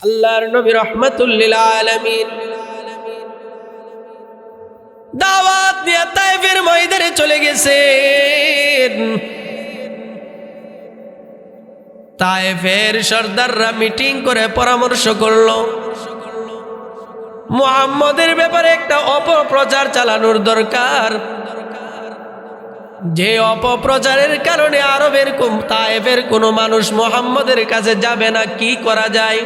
আল্লাহর নবী রাহমাতুল লিল আলামিন দাওয়াত নিয়ে তায়েফের ময়দানে চলে গেছেন। তায়েফের সর্দাররা মিটিং করে পরামর্শ করলো মুহাম্মদের ব্যাপারে একটা অপপ্রচার চালানোর দরকার, যে অপপ্রচারের কারণে আরবের তায়েফের কোনো মানুষ মুহাম্মদের কাছে যাবে না। কি করা যায়?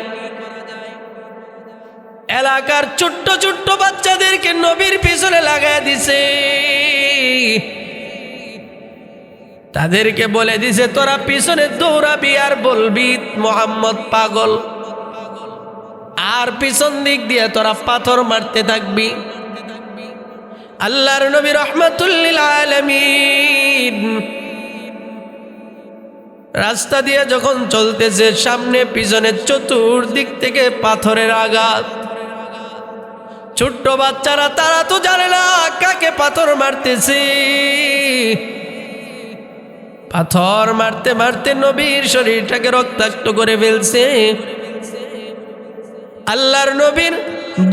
এলাকার ছোট্ট ছোট্ট বাচ্চাদেরকে নবীর পিছনে লাগায় দিছে, তাদেরকে বলে দিছে তোরা পিছনে দৌড়াবি আর বলবি মুহাম্মদ পাগল, আর পিছন দিক দিয়ে তোরা পাথর মারতে থাকবি। আল্লাহর নবী রাহমাতুল লিল আলামিন রাস্তা দিয়ে যখন চলতেছে, সামনে পিছনে চতুর্দিক থেকে পাথরের আঘাত। ছোট্ট বাচ্চারা তারা তো জানে না কাকে পাথর মারতেছে। পাথর মারতে মারতে নবীর শরীরটাকে রক্তাক্ত করে ফেলছে। আল্লাহর নবীর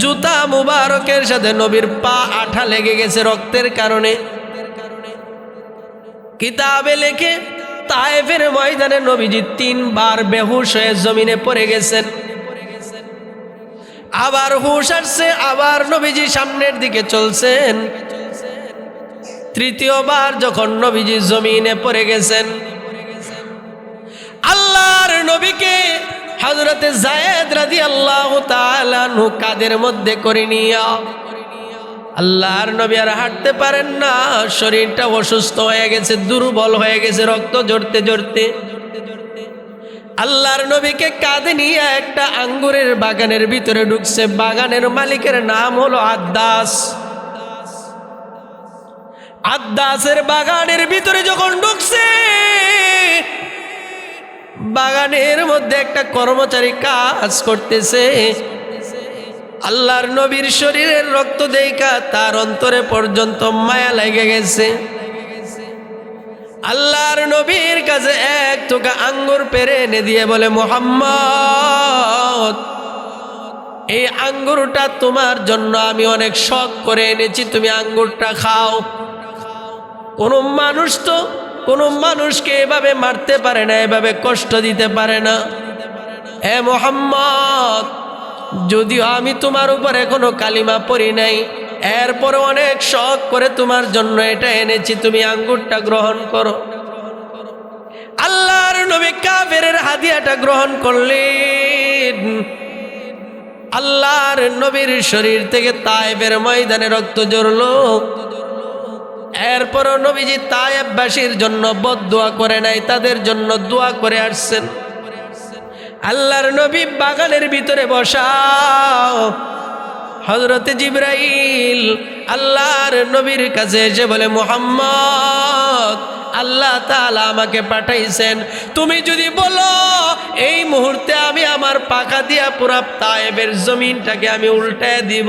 জুতা মুবারকের সাথে নবীর পা আঠা লেগে গেছে রক্তের কারণে। কিতাবে লেখে তায়েফের ময়দানে নবীজি 3 বার বেহুশ হয়ে জমিনে পড়ে গেছেন। আবার হুশ আসছে, আবার নবীজি সামনের দিকে চলছেন। তৃতীয়বার যখন নবীজি জমিনে পড়ে গেছেন, আল্লাহর নবীকে হযরতে যায়েদ রাদিয়াল্লাহু তাআলা আনহু কাদের মধ্যে করে নিয়া, আল্লাহর নবী আর হাঁটতে পারেন না, শরীরটা অসুস্থ হয়ে গেছে, দুর্বল হয়ে গেছে, রক্ত ঝরতে ঝরতে। আল্লাহর নবীকে কাঁধে নিয়ে একটা আঙ্গুরের বাগানের ভিতরে ঢুকছে। বাগানের মালিকের নাম হলো আদ্দাস। আদ্দাসের বাগানের ভিতরে যখন ঢুকছে, বাগানের মধ্যে একটা কর্মচারী কাজ করতেছে। আল্লাহর নবীর শরীরের রক্ত দেখা তার অন্তরে পর্যন্ত মায়া লেগে গেছে। আল্লাহর নবীর কাছে এক থোকা আঙ্গুর পেড়ে এনে দিয়ে বলে, মুহাম্মদ, এই আঙ্গুরটা তোমার জন্য আমি অনেক শখ করে এনেছি, তুমি আঙ্গুরটা খাও। কোনো মানুষকে এভাবে মারতে পারে না, এভাবে কষ্ট দিতে পারে না। এ মুহাম্মদ, যদিও আমি তোমার উপর এখনো কালিমা পড়ি নাই, এরপরে অনেক শখ করে তোমার জন্য এটা এনেছি, তুমি আঙ্গুরটা গ্রহণ করো। আল্লাহর নবী কাফেরের হাদিয়াটা গ্রহণ করলেন। আল্লাহর নবীর শরীর থেকে তায়েফের ময়দানে রক্ত ঝরলো। এরপরও নবীজি তায়েফবাসীর জন্য বদদুয়া করে নাই, তাদের জন্য দোয়া করে আসছেন। আল্লাহর নবী বাগানের ভিতরে বসা, হযরতে জিবরাইল আল্লাহর নবীর কাছে এসে বলে, মুহাম্মদ, আল্লাহ তাআলা আমাকে পাঠাইছেন, তুমি যদি বলো এই মুহূর্তে আমি আমার পাখা দিয়া পুরা তায়েফের জমিনটাকে আমি উল্টায় দিব।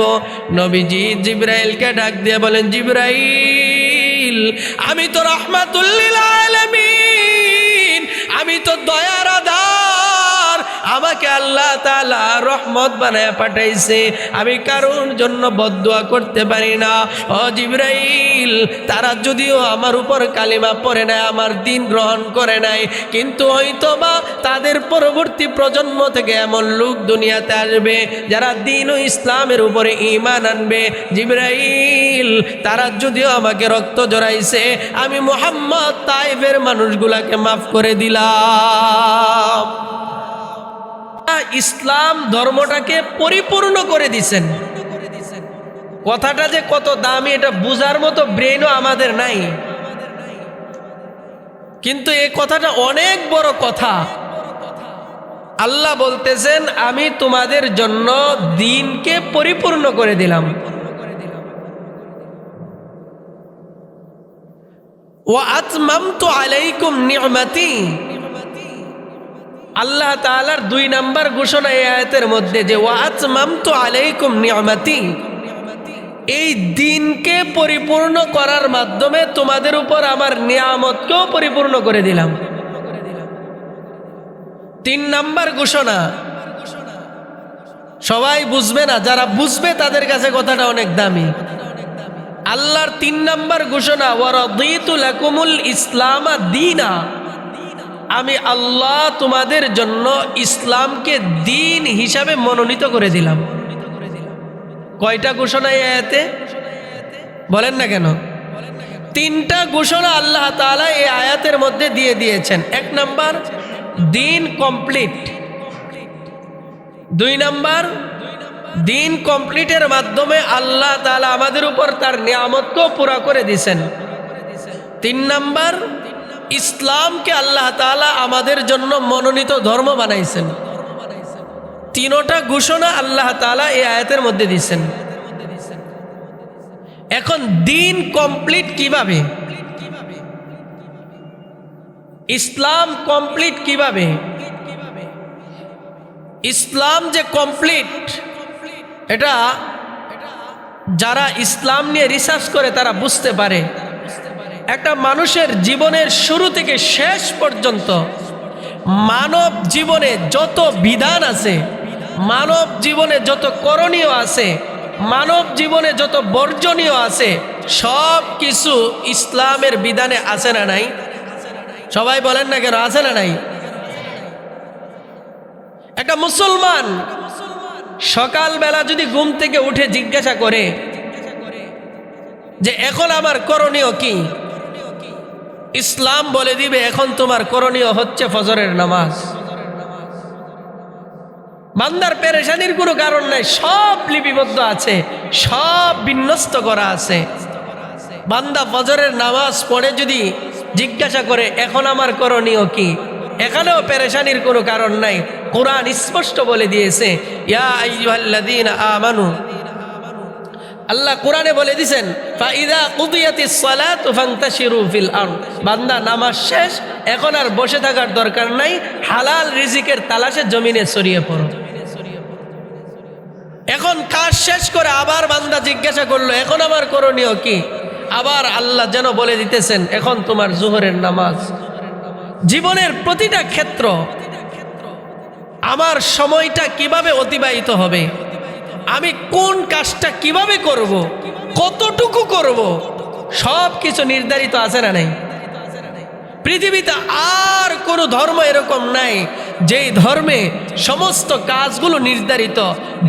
নবীজি জিবরাইলকে ডাক দিয়ে বলেন, জিবরাইল, আমি তো রাহমাতুল লিল আলামিন, আমি তো দয়ার আধার, আমাকে আল্লাহ তাআলা রহমত বানায় পাঠাইছে, আমি কারোর জন্য বদদুয়া করতে পারি না। ও জিবরাইল, তারা যদিও আমার উপর কালিমা পড়ে নাই, আমার দিন গ্রহণ করে নাই, কিন্তু হয়তোবা তাদের পরবর্তী প্রজন্ম থেকে এমন লোক দুনিয়াতে আসবে যারা দ্বীন ও ইসলামের উপরে ঈমান আনবে। জিবরাইল, তারা যদিও আমাকে রক্ত জড়াইছে, আমি মুহাম্মদ তায়েফের মানুষগুলাকে মাফ করে দিলাম। ইসলাম ধর্মটাকে পরিপূর্ণ করে দিছেন। কথাটা যে কত দামি এটা বুঝার মতো ব্রেনও আমাদের নাই, কিন্তু এই কথাটা অনেক বড় কথা। আল্লাহ বলতেছেন, আমি তোমাদের জন্য দ্বীনকে পরিপূর্ণ করে দিলাম। ওয়া আতমামতু আলাইকুম নি'মাতি, আল্লাহ তাআলার 2 নাম্বার ঘোষণা এই আয়াতের মধ্যে, যে ওয়া আতমামতু আলাইকুম নি'মাতি, এই দ্বীনকে পরিপূর্ণ করার মাধ্যমে তোমাদের উপর আমার নিয়ামতকেও পরিপূর্ণ করে দিলাম। 3 নাম্বার ঘোষণা, সবাই বুঝবে না, যারা বুঝবে তাদের কাছে কথাটা অনেক দামি। আল্লাহর 3 নাম্বার ঘোষণা, ওয়ারাদিতু লাকুমুল ইসলামা দীনা, আমি আল্লাহ তোমাদের জন্য ইসলামকে দ্বীন হিসাবে মনোনীত করে দিলাম। কয়টা ঘোষণা এই আয়াতে? বলেন না কেন? 3টা ঘোষণা আল্লাহ তাআলা এই আয়াতের মধ্যে দিয়ে দিয়েছেন। 1 নাম্বার, দ্বীন কমপ্লিট। 2 নাম্বার, দ্বীন কমপ্লিটের মাধ্যমে আল্লাহ তাআলা আমাদের উপর তার নিয়ামতকেও পুরা করে দিয়েছেন। 3 নাম্বার, ইসলামকে আল্লাহ তাআলা আমাদের জন্য মনোনীত ধর্ম বানাইছেন। 3টা ঘোষণা আল্লাহ তাআলা এই আয়াতের মধ্যে দিয়েছেন। এখন দ্বীন কমপ্লিট কিভাবে? ইসলাম কমপ্লিট কিভাবে? ইসলাম যে কমপ্লিট, এটা যারা ইসলাম নিয়ে রিসার্চ করে তারা বুঝতে পারে। একটা মানুষের জীবনের শুরু থেকে শেষ পর্যন্ত মানব জীবনে যত বিধান আছে, মানব জীবনে যত করণীয় আছে, মানব জীবনে যত বর্জনীয় আছে, সব কিছু ইসলামের বিধানে আছে না নাই? সবাই বলেন না কেন, আছে না নাই? একটা মুসলমান সকালবেলা যদি ঘুম থেকে উঠে জিজ্ঞাসা করে যে এখন আমার করণীয় কি, ইসলাম বলে দিবে এখন তোমার করণীয় হচ্ছে ফজরের নামাজ। বান্দার পেরেশানির কোনো কারণ নাই, সব লিপিবদ্ধ আছে, সব বিন্যস্ত করা আছে। বান্দা ফজরের নামাজ পড়ে যদি জিজ্ঞাসা করে এখন আমার করণীয় কি, এখানেও পেরেশানির কোনো কারণ নাই। কোরআন স্পষ্ট বলে দিয়েছে, ইয়া আইয়ুহাল্লাযীনা আমানু, আল্লাহ কোরআনে বলে দিয়েছেন, ফাইযা কুদিয়াতিস সালাতু ফান্তাশিরু ফিল আরদ, বান্দা নামাজ শেষ, এখন আর বসে থাকার দরকার নাই, হালাল রিজিকের তালাশে জমিনে ছড়িয়ে পড়ো। এখন কাজ শেষ করে আবার বান্দা জিজ্ঞাসা করলো এখন আমার করণীয় কি, আবার আল্লাহ যেন বলে দিতেছেন এখন তোমার জোহরের নামাজ। জীবনের প্রতিটা ক্ষেত্র, আমার সময়টা কিভাবে অতিবাহিত হবে, আমি কোন কাজটা কিভাবে করব, কতটুকু করব, সব কিছু নির্ধারিত আছে না নাই? পৃথিবীতে আর কোনো ধর্ম এরকম নাই যেই ধর্মে সমস্ত কাজগুলো নির্ধারিত,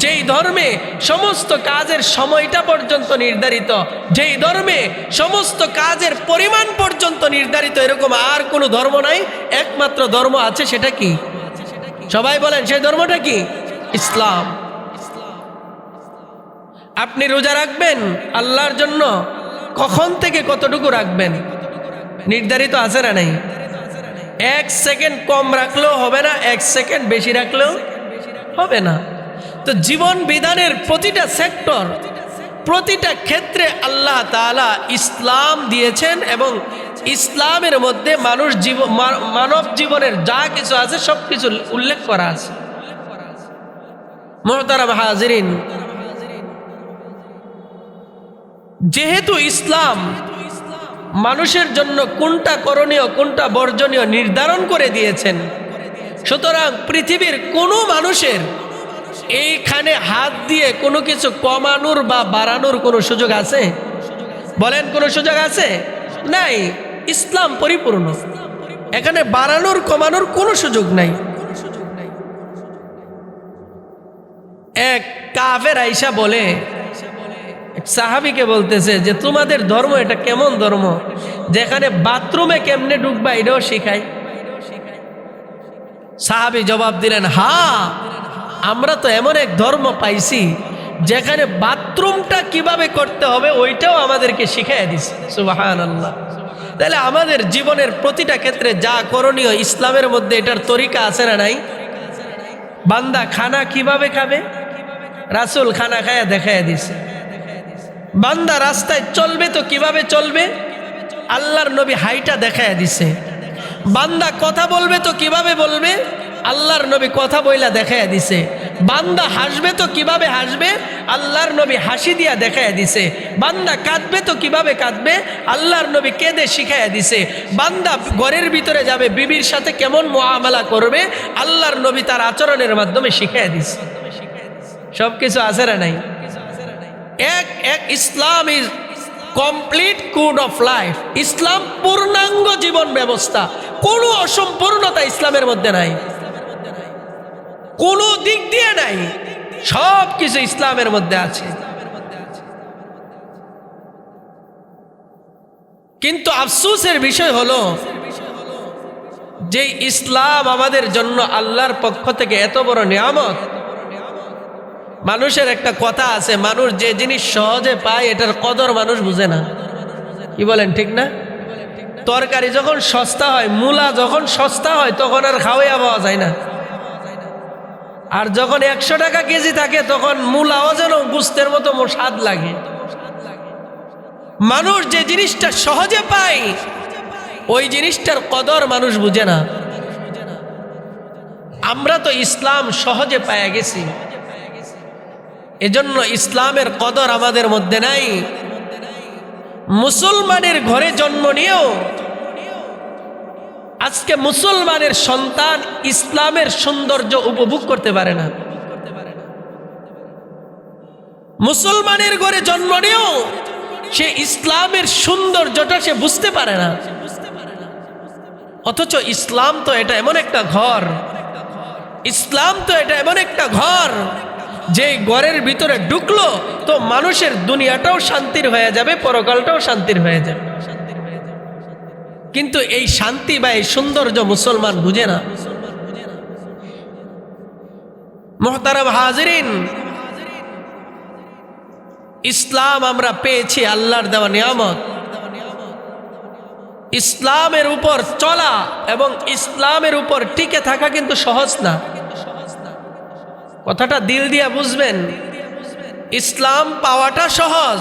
যেই ধর্মে সমস্ত কাজের সময়টা পর্যন্ত নির্ধারিত, যেই ধর্মে সমস্ত কাজের পরিমাণ পর্যন্ত নির্ধারিত, এরকম আর কোনো ধর্ম নাই। একমাত্র ধর্ম আছে, সেটা কি? সবাই বলেন, সেই ধর্মটা কি? ইসলাম। আপনি রোজা রাখবেন আল্লাহর জন্য, কখন থেকে কতটুকু রাখবেন নির্ধারিত আছে না নাই? 1 সেকেন্ড কম রাখলেও হবে না, 1 সেকেন্ড বেশি রাখলেও হবে না। তো জীবন বিধানের প্রতিটা সেক্টর, প্রতিটা ক্ষেত্রে আল্লাহ তাআলা ইসলাম দিয়েছেন এবং ইসলামের মধ্যে মানব জীবনের যা কিছু আছে সব কিছু উল্লেখ করা আছে। মুহতারাম হাজিরিন, যেহেতু ইসলাম মানুষের জন্য কোনটা করণীয় কোনটা বর্জনীয় নির্ধারণ করে দিয়েছেন, সুতরাং পৃথিবীর কোনো মানুষের এইখানে হাত দিয়ে কোনো কিছু কমানোর বা বাড়ানোর কোনো সুযোগ আছে? বলেন, কোনো সুযোগ আছে? নাই। ইসলাম পরিপূর্ণ, এখানে বাড়ানোর কমানোর কোনো সুযোগ নাই। এক কাফের আইসা বলে, সাহাবীকে বলতেছে যে তোমাদের ধর্ম এটা কেমন ধর্ম যেখানে বাথরুমে কেমনে ঢুকবা এটাও শিখায়? সাহাবী জবাব দিলেন, হ্যাঁ, আমরা তো এমন এক ধর্ম পাইছি যেখানে বাথরুমটা কিভাবে করতে হবে ওইটাও আমাদেরকে শিখাইয়া দিছে। সুবহানাল্লাহ। তাহলে আমাদের জীবনের প্রতিটা ক্ষেত্রে যা করণীয় ইসলামের মধ্যে এটার তরিকা আছে না নাই? বান্দা খানা কিভাবে খাবে, রাসূল খানা খায়া দেখাইয়া দিছে। বান্দা রাস্তায় চলবে তো কিভাবে চলবে, আল্লাহর নবী হাইটা দেখাইয়া দিছে। বান্দা কথা বলবে তো কিভাবে বলবে, আল্লাহর নবী কথা বইলা দেখাইয়া দিছে। বান্দা হাসবে তো কিভাবে হাসবে, আল্লাহর নবী হাসি দিয়া দেখাইয়া দিছে। বান্দা কাঁদবে তো কিভাবে কাঁদবে, আল্লাহর নবী কেঁদে শিখাইয়া দিছে। বান্দা ঘরের ভিতরে যাবে, বিবির সাথে কেমন মুআমালা করবে, আল্লাহর নবী তার আচরণের মাধ্যমে শিখাইয়া দিছে। সবকিছু আছে না নাই? এক এক Islam is complete code of life. Islam পূর্ণাঙ্গ জীবন ব্যবস্থা, কোনো অসম্পূর্ণতা ইসলামের মধ্যে নাই, কোনো দিক দিয়ে নাই, সব কিছু ইসলামের মধ্যে আছে। কিন্তু আফসোসের বিষয় হলো যে ইসলাম আমাদের জন্য আল্লাহর পক্ষ থেকে এত বড় নিয়ামত। মানুষের একটা কথা আছে, মানুষ যে জিনিস সহজে পায় এটার কদর মানুষ বুঝে না। কি বলেন, ঠিক না? তরকারি যখন সস্তা হয়, মূলা যখন সস্তা হয় তখন আর খাওয়াইয়া পাওয়া যায় না। আর যখন 100 টাকা কেজি থাকে তখন মূলাও যেন গুস্তের মতো স্বাদ লাগে। মানুষ যে জিনিসটা সহজে পায় ওই জিনিসটার কদর মানুষ বুঝে না। আমরা তো ইসলাম সহজে পায়া গেছি, এজন্য ইসলামের কদর আমাদের মধ্যে নাই। মুসলমানের ঘরে জন্ম নিয়েও আজকে মুসলমানের সন্তান ইসলামের সৌন্দর্য উপভোগ করতে পারে না। মুসলমানের ঘরে জন্ম নিয়েও সে ইসলামের সৌন্দর্যটা সে বুঝতে পারে না। অথচ ইসলাম তো এটা এমন একটা ঘর, ইসলাম তো এটা এমন একটা ঘর যে ঘরের ভিতরে ঢুকলো তো মানুষের দুনিয়াটাও শান্তির হয়ে যাবে, পরকালটাও শান্তির হয়ে যাবে। কিন্তু এই শান্তি বা এই সৌন্দর্য মুসলমান বুঝে না। মুহতারাম হাজিরিন, ইসলাম আমরা পেয়েছি আল্লাহর দেওয়া নিয়ামত। ইসলামের উপর চলা এবং ইসলামের উপর টিকে থাকা কিন্তু সহজ না। কথাটা দিল দিয়া বুঝবেন। ইসলাম পাওয়াটা সহজ,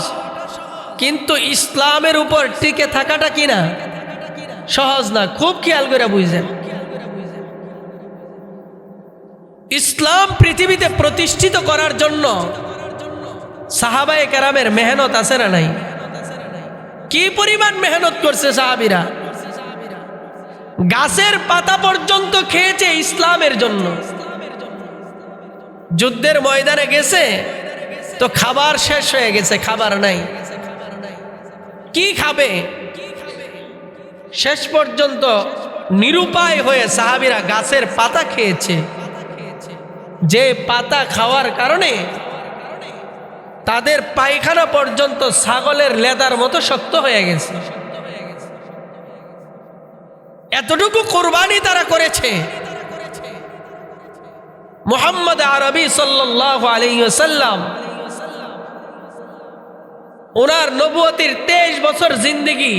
কিন্তু ইসলামের উপর টিকে থাকাটা কি না সহজ না। খুব খেয়াল করে বুঝছেন। ইসলাম পৃথিবীতে প্রতিষ্ঠিত করার জন্য সাহাবায়ে কেরামের মেহনত আছে না নাই? কি পরিমাণ মেহনত করছে সাহাবীরা, গাছের পাতা পর্যন্ত খেয়েছে ইসলামের জন্য। যুদ্ধের ময়দানে গেছে তো খাবার শেষ হয়ে গেছে, খাবার নাই, কি খাবে? শেষ পর্যন্ত নিরুপায় হয়ে সাহাবীরা গাছের পাতা খেয়েছে, যে পাতা খাওয়ার কারণে তাদের পায়খানা পর্যন্ত ছাগলের লেদার মতো শক্ত হয়ে গেছে। এতটুকু কুরবানি তারা করেছে। মুহাম্মদ আরবি সাল্লাল্লাহু আলাইহি ওয়াসাল্লাম ওনার নবুয়তির 23 বছর জিন্দেগি,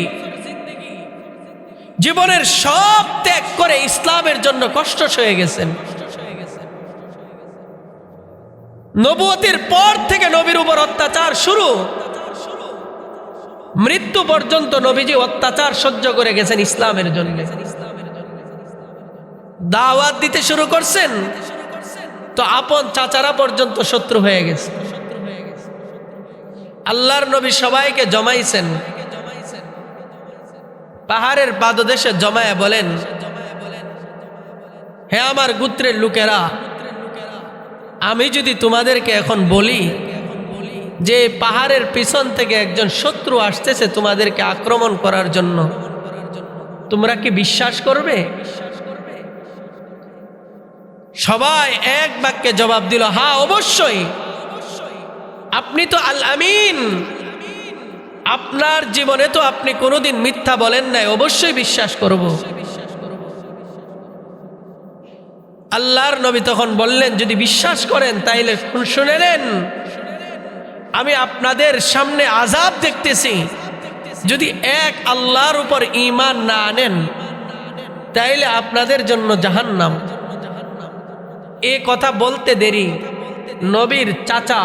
জীবনের সব ত্যাগ করে ইসলামের জন্য কষ্ট সয়ে গেছেন। নবুয়তির পর থেকে নবীর উপর অত্যাচার শুরু, মৃত্যু পর্যন্ত নবীজি অত্যাচার সহ্য করে গেছেন ইসলামের জন্য। দাওয়াত দিতে শুরু করছেন তো আপন চাচারা পর্যন্ত শত্রু হয়ে গেছে। আল্লাহর নবী সবাইকে জমাইছেন, পাহাড়ের পাদদেশে জমায়ে বলেন, হে আমার গোত্রের লোকেরা, আমি যদি তোমাদেরকে এখন বলি যে পাহাড়ের পিছন থেকে একজন শত্রু আসতেছে তোমাদেরকে আক্রমণ করার জন্য, তোমরা কি বিশ্বাস করবে? সবাই এক বাক্যে জবাব দিল, হ্যাঁ অবশ্যই, আপনি তো আল আমিন, আপনার জীবনে তো আপনি কোনোদিন মিথ্যা বলেন নাই, অবশ্যই বিশ্বাস করব। আল্লাহর নবী তখন বললেন, যদি বিশ্বাস করেন তাইলে শুনে নেন, আমি আপনাদের সামনে আযাব দেখতেছি। যদি এক আল্লাহর উপর ঈমান না আনেন তাইলে আপনাদের জন্য জাহান্নাম। এই কথা বলতে দেরি নবীর চাচা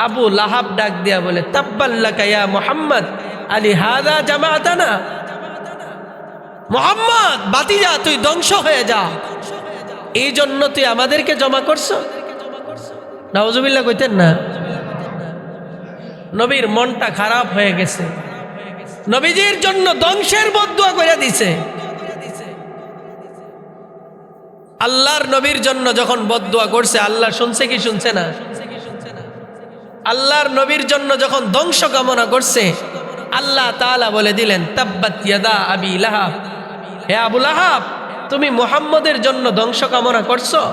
আবু লাহাব ডাক দিয়া বলে, তাব্বাল্লাকা ইয়া মুহাম্মদ আলি হাযা জামাআতানা। মুহাম্মদ বাতিজা, তুই ধ্বংস হয়ে যা, এই জন্য তুই আমাদেরকে জমা করছ। নাউজুবিল্লাহ কইতেন না? নবীর মনটা খারাপ হয়ে গেছে, নবীজির জন্য ধ্বংসের বদদুয়া করে দিছে। আল্লাহর নবীর জন্য যখন বদদুয়া করছে, আল্লাহ শুনছে কি শুনছে না? আল্লাহর নবীর জন্য যখন ধ্বংস কামনা করছে, আল্লাহ তাআলা বলে দিলেন তাব্বাত ইয়াদা আবি লাহাব, হে আবু লাহাব, তুমি মুহাম্মদের জন্য ধ্বংস কামনা করছো।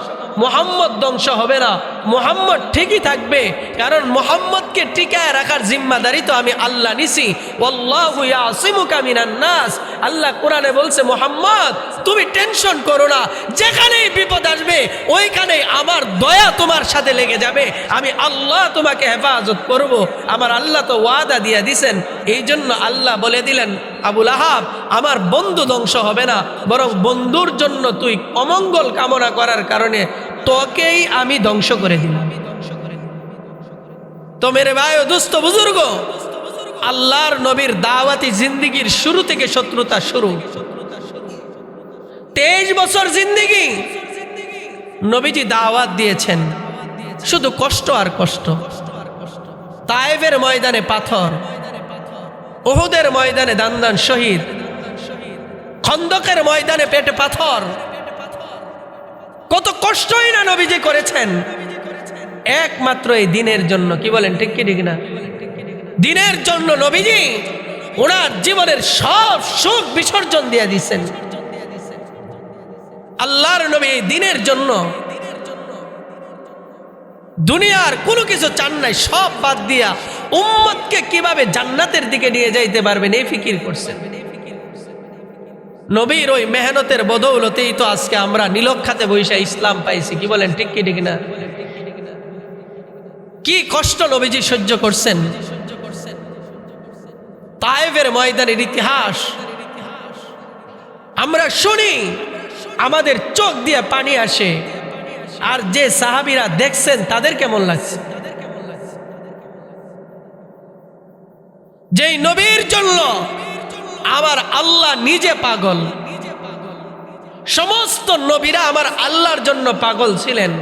মুহাম্মদ ধ্বংস হবে না, মুহাম্মদ ঠিকই থাকবে, কারণ মুহাম্মদকে টিকায় রাখার জিম্মাদারি তো আমি আল্লাহ নিছি। ওয়াল্লাহু ইয়াসিমুকা মিনান নাস, আল্লাহ কোরআনে বলছে মুহাম্মদ তুমি টেনশন করো না, যেখানেই বিপদ আসবে ওইখানেই আমার দয়া তোমার সাথে লেগে যাবে, আমি আল্লাহ তোমাকে হেফাজত করব। আমার আল্লাহ তো ওয়াদা দিয়ে দিছেন। এই জন্য আল্লাহ বলে দিলেন আবু লাহাব, আমার বন্ধু ধ্বংস হবে না, বরং বন্ধুর জন্য তুই অমঙ্গল কামনা করার কারণে তোকেই আমি ধ্বংস করে দিলাম। তো মেরে ভাই ও দুস্থ বুজুর্গ, আল্লাহর নবীর দাওয়াতি জিন্দেগির শুরু থেকে শত্রুতা শুরু। 23 বছর জিন্দেগি নবীজি দাওয়াত দিয়েছেন, শুধু কষ্ট আর কষ্ট। তায়েফের ময়দানে পাথর, উহুদের ময়দানে দান শহীদ, খন্দকের ময়দানে পেটে পাথর, কত কষ্টই না নবীজি করেছেন একমাত্র এই দিনের জন্য। কি বলেন, ঠিক কি ঠিক না? দিনের জন্য নবীজি ওনার জীবনের সব সুখ বিসর্জন দিয়ে দিচ্ছেন। আল্লাহর নবী এই দিনের জন্য দুনিয়ার কোনো কিছু চান নাই, সব বাদ দিয়া উম্মতকে কিভাবে জান্নাতের দিকে নিয়ে যাইতে পারবেন এই ফিকির করছেন। নবীর ওই মেহনতের বদৌলতেই তো আজকে আমরা নীলক্ষাতে বৈশা ইসলাম পাইছি। কি বলেন, ঠিক কি ঠিক না? কি কষ্ট নবীজি সহ্য করছেন। তায়েফের ময়দানের ইতিহাস আমরা শুনি, আমাদের চোখ দিয়ে পানি আসে। আর যে সাহাবীরা দেখছেন তাদের কেমন লাগছে? যেই নবীর জন্য আমার আল্লাহ নিজে পাগল, সমস্ত নবীরা আমার আল্লাহর জন্য পাগল ছিলেন।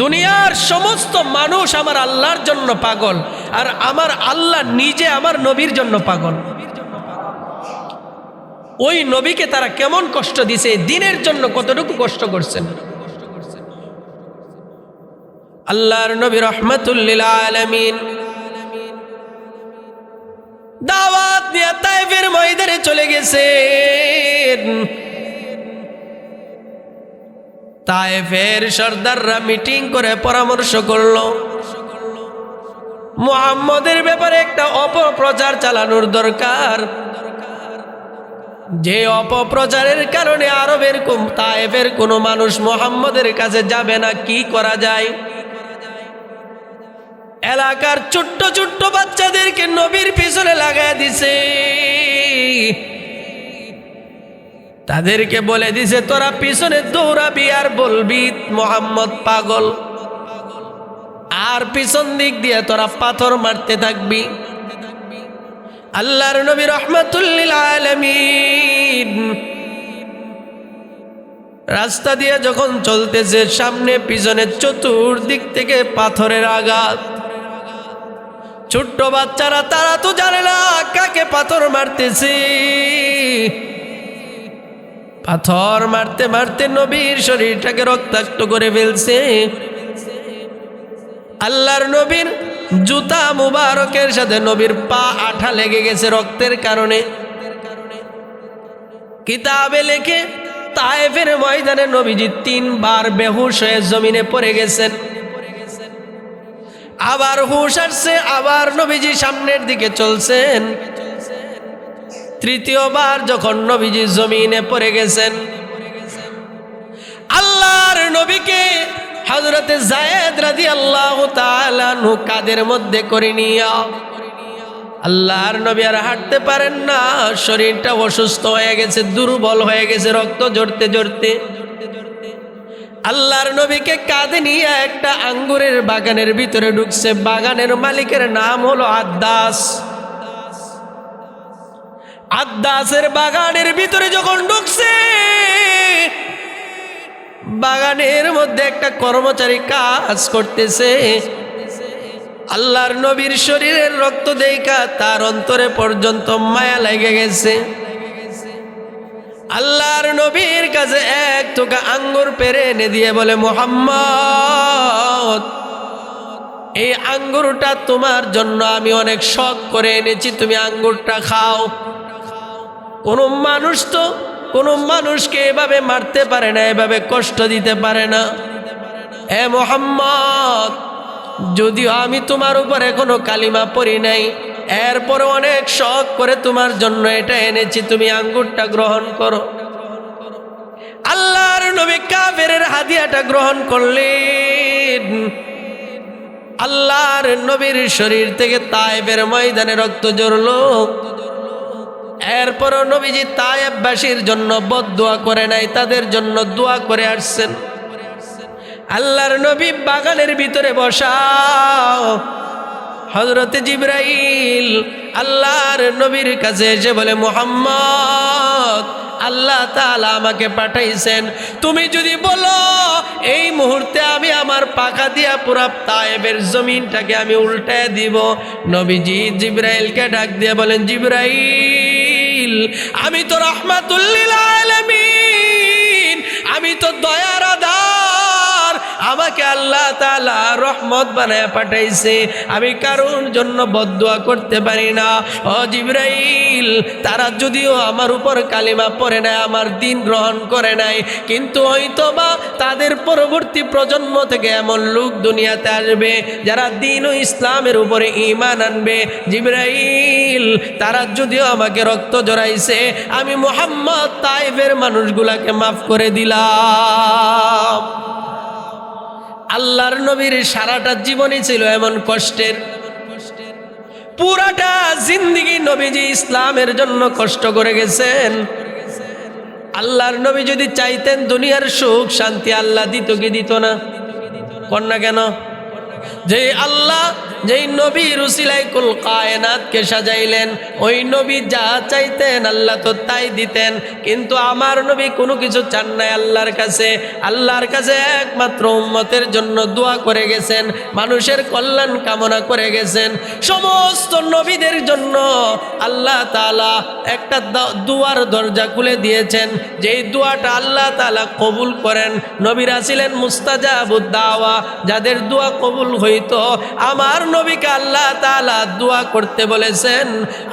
দুনিয়ার সমস্ত মানুষ আমার আল্লাহর জন্য পাগল, আর আমার আল্লাহ নিজে আমার নবীর জন্য পাগল। ওই নবীকে তারা কেমন কষ্ট দিছে, দিনের জন্য কতটুকু কষ্ট করছেন। আল্লাহর নবী রাহমাতুল লিল আলামিন দাওয়াত নিয়ে তায়েফের ময়দানে চলে গেছেন। তায়েফের সর্দাররা মিটিং করে পরামর্শ করলো মুহাম্মদের ব্যাপারে একটা অপপ্রচার চালানোর দরকার, যে অপপ্রচারের কারণে আরবের তায়েফের কোনো মানুষ মুহাম্মদের কাছে যাবে না। কি করা যায়? এলাকার ছোট্ট ছোট্ট বাচ্চাদেরকে নবীর পিছনে লাগায় দিছে, তাদেরকে বলে দিছে তোরা পিছনে দৌড়াবি আর বলবি মুহাম্মদ পাগল, আর পিছন দিক দিয়ে তোরা পাথর মারতে থাকবি। আল্লাহর নবী রাহমাতুল লিল আলামিন রাস্তা দিয়ে যখন চলতেছে, সামনে পিছনে চতুর্দিক থেকে পাথরের আঘাত। ছোট্ট বাচ্চারা তারা তো জানে না কাকে পাথর মারতেছে। পাথর মারতে মারতে নবীর শরীরটাকে রক্তাক্ত করে ফেলছে। আল্লাহর নবীর জুতা মুবারকের সাথে নবীর পা আঠা লেগে গেছে রক্তের কারণে। কিতাবে লেখে তায়েফের ময়দানে নবীজি 3 বার বেহুশ হয়ে জমিনে পড়ে গেছেন। আবার হুশ আসছে, আবার নবীজি সামনের দিকে চলছেন। তৃতীয়বার যখন নবীজি জমিনে পড়ে গেছেন, আল্লাহর নবীকে হযরতে যায়েদ রাদিয়াল্লাহু তাআলা আনহু কাদের মধ্যে করে নিয়া, আল্লাহর নবী আর হাঁটতে পারেন না, শরীরটা অসুস্থ হয়ে গেছে, দুর্বল হয়ে গেছে, রক্ত ঝরতে ঝরতে। আল্লাহর নবীকে কাঁধে নিয়ে একটা আঙ্গুরের বাগানের ভিতরে ঢুকছে। বাগানের মালিকের নাম হলো আদ্দাস। আদ্দাসের বাগানের ভিতরে যখন ঢুকছে, বাগানের মধ্যে একটা কর্মচারী কাজ করতেছে। আল্লাহর নবীর শরীরের রক্ত দেখা তার অন্তরে পর্যন্ত মায়া লেগে গেছে। আল্লাহর নবীর কাছে এক থোকা আঙ্গুর পেরে এনে দিয়ে বলে, মুহাম্মদ এই আঙ্গুরটা তোমার জন্য আমি অনেক শখ করে এনেছি, তুমি আঙ্গুরটা খাও। কোনো মানুষকে এভাবে মারতে পারে না, এভাবে কষ্ট দিতে পারে না। এ মুহাম্মদ, যদিও আমি তোমার উপর এখনো কালিমা পড়ি নাই, এরপরে অনেক শখ করে তোমার জন্য এটা এনেছি, তুমি আঙ্গুরটা গ্রহণ করো। আল্লাহর নবী কাফেরের হাদিয়াটা গ্রহণ করলেন। আল্লাহর নবীর শরীর থেকে তায়েফের ময়দানে রক্ত ঝরলো। এরপরও নবীজি তায়েফবাসীর জন্য বদদুয়া করে নাই, তাদের জন্য দোয়া করে আসছেন। আল্লাহর নবী বাগানের ভিতরে বসা, হযরতে জিবরাইল আল্লাহর নবীর কাছে এসে বলে, মুহাম্মদ, আল্লাহ তাআলা আমাকে পাঠাইছেন, তুমি যদি বলো এই মুহূর্তে আমি আমার পাখা দিয়া পুরা তায়েফের জমিনটাকে আমি উল্টায় দিব। নবীজি জিবরাইলকে ডাক দিয়ে বলেন, জিবরাইল, আমি তো রাহমাতুল লিল আলামিন, আমি তো দয়ার আধার, আমাকে আল্লাহ তাআলা রহমত বানায় পাঠাইছে, আমি কারোর জন্য বদদুয়া করতে পারি না। ও জিবরাইল, তারা যদিও আমার উপর কালিমা পড়ে নাই, আমার দিন গ্রহণ করে নাই, কিন্তু হয়তোবা তাদের পরবর্তী প্রজন্ম থেকে এমন লোক দুনিয়াতে আসবে যারা দ্বীন ও ইসলামের উপরে ঈমান আনবে। জিবরাইল, তারা যদিও আমাকে রক্ত জড়াইছে, আমি মুহাম্মদ তায়েফের মানুষগুলাকে মাফ করে দিলাম। আল্লাহর নবীর সারাটা জীবনই ছিল এমন কষ্টের, পুরাটা জিন্দেগি নবীজি ইসলামের জন্য কষ্ট করে গেছেন। আল্লাহর নবী যদি চাইতেন দুনিয়ার সুখ শান্তি, আল্লাহ দিত কি দিত না? কন্যা কেন? যে আল্লাহ যেই নবীর উসিলায় কুল কায়নাতকে সাজাইলেন, ওই নবী যা চাইতেন আল্লাহ তো তাই দিতেন। কিন্তু আমার নবী কোনো কিছু চান নাই আল্লাহর কাছে। আল্লাহর কাছে একমাত্র উম্মতের জন্য দোয়া করে গেছেন, মানুষের কল্যাণ কামনা করে গেছেন। সমস্ত নবীদের জন্য আল্লাহ তাআলা একটা দুয়ার দরজা খুলে দিয়েছেন, যেই দোয়াটা আল্লাহ তাআলা কবুল করেন। নবীরা ছিলেন মুস্তাজাবুদ দাওয়া, যাদের দোয়া কবুল হইতো। আমার নবীকে আল্লাহ তাআলা দোয়া করতে বলেছেন।